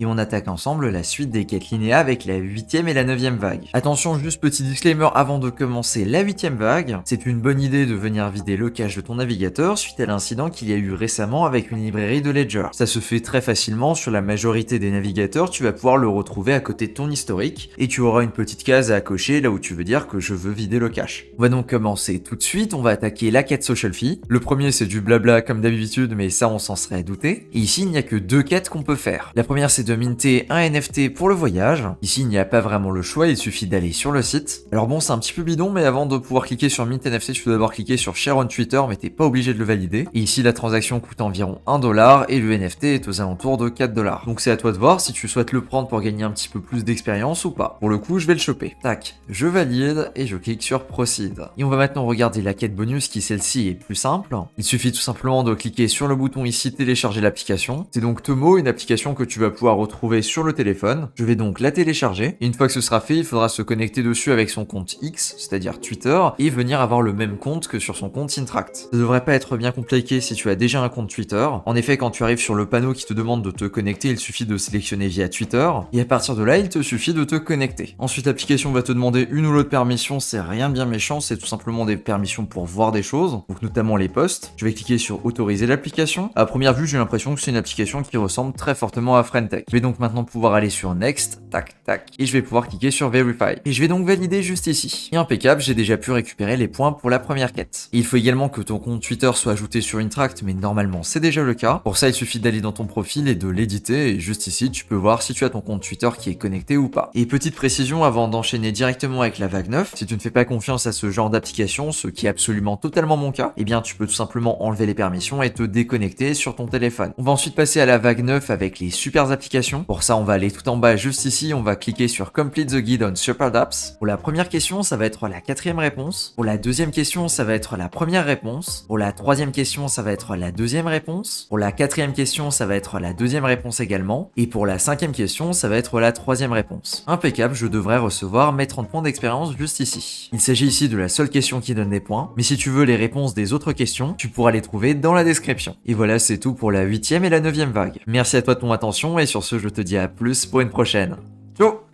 et on attaque ensemble la suite des quêtes linéaires avec la 8e et la 9e vague. Attention, juste petit disclaimer avant de commencer la 8e vague, c'est une bonne idée de venir vider le cache de ton navigateur suite à l'incident qu'il y a eu récemment avec une librairie de Ledger. Ça se fait très facilement sur la majorité des navigateurs, tu vas pouvoir le retrouver à côté de ton historique et tu auras une petite case à cocher là où tu veux dire que je veux vider le cache. On va donc commencer tout de suite, on va attaquer la quête Social Fee. Le premier c'est du blabla comme d'habitude, mais ça on s'en serait douté. Et ici il n'y a que deux quêtes qu'on peut faire. La première c'est de minter un NFT pour le voyage. Ici il n'y a pas vraiment le choix, il suffit d'aller sur le site. Alors bon, c'est un petit peu bidon, mais avant de pouvoir cliquer sur Mint NFT, tu dois d'abord cliquer sur Share on Twitter, mais t'es pas obligé de le valider. Et ici la transaction coûte environ 1$ et le NFT est aux alentours de 4$. Donc c'est à toi de voir si tu souhaites le prendre pour gagner un petit peu plus d'expérience ou pas. Pour le coup, je vais le choper. Tac, je valide et je clique sur Proceed. Et on va maintenant regarder la quête bonus qui celle-ci est plus simple. Il suffit tout simplement de cliquer sur le bouton ici télécharger l'application. C'est donc Tomo, une application que tu vas pouvoir retrouver sur le téléphone. Je vais donc la télécharger. Et une fois que ce sera fait, il faudra se connecter dessus avec son compte X, c'est-à-dire Twitter, et venir avoir le même compte que sur son compte Intract. Ça devrait pas être bien compliqué si tu as déjà un compte Twitter. En effet, quand tu arrives sur le panneau qui te demande de te connecter, il suffit de sélectionner via Twitter, et à partir de là, il te suffit de te connecter. Ensuite, l'application va te demander une ou l'autre permission, c'est rien de bien méchant, c'est tout simplement des permissions pour voir des choses, donc notamment les posts. Je vais cliquer sur autoriser l'application. À première vue, j'ai l'impression que c'est une application qui ressemble très fortement à Friendtech. Je vais donc maintenant pouvoir aller sur Next, tac tac, et je vais pouvoir cliquer sur Verify. Et je vais donc valider juste ici. Et impeccable, j'ai déjà pu récupérer les points pour la première quête. Et il faut également que ton compte Twitter soit ajouté sur Intract, mais normalement c'est déjà le cas. Pour ça, il suffit d'aller dans ton profil et de l'éditer, et juste ici, tu peux voir si tu as ton compte Twitter qui est connecté ou pas. Et petite précision avant d'enchaîner directement avec la vague 9, si tu ne fais pas confiance à ce genre d'application, ce qui est absolument totalement mon cas, eh bien tu peux tout simplement enlever les permissions et te déconnecter sur ton téléphone. On va ensuite passer à la vague 9 avec les super applications. Pour ça, on va aller tout en bas juste ici, on va cliquer sur Complete the Guide on Super Apps. Pour la première question, ça va être la 4e réponse. Pour la deuxième question, ça va être la première réponse. Pour la troisième question, ça va être la deuxième réponse. Pour la 4e question, ça va être la deuxième réponse également. Et pour la 5e question, ça va être la 3e réponse. Impeccable, je devrais recevoir mes 30 points d'expérience juste ici. Il s'agit ici de la seule question qui donne des points, mais si tu veux les réponses des autres questions, tu pourras les trouver dans la description. Et voilà, c'est tout pour la 8e et la 9e vague. Merci à toi de ton attention et sur ce, je te dis à plus pour une prochaine. Ciao!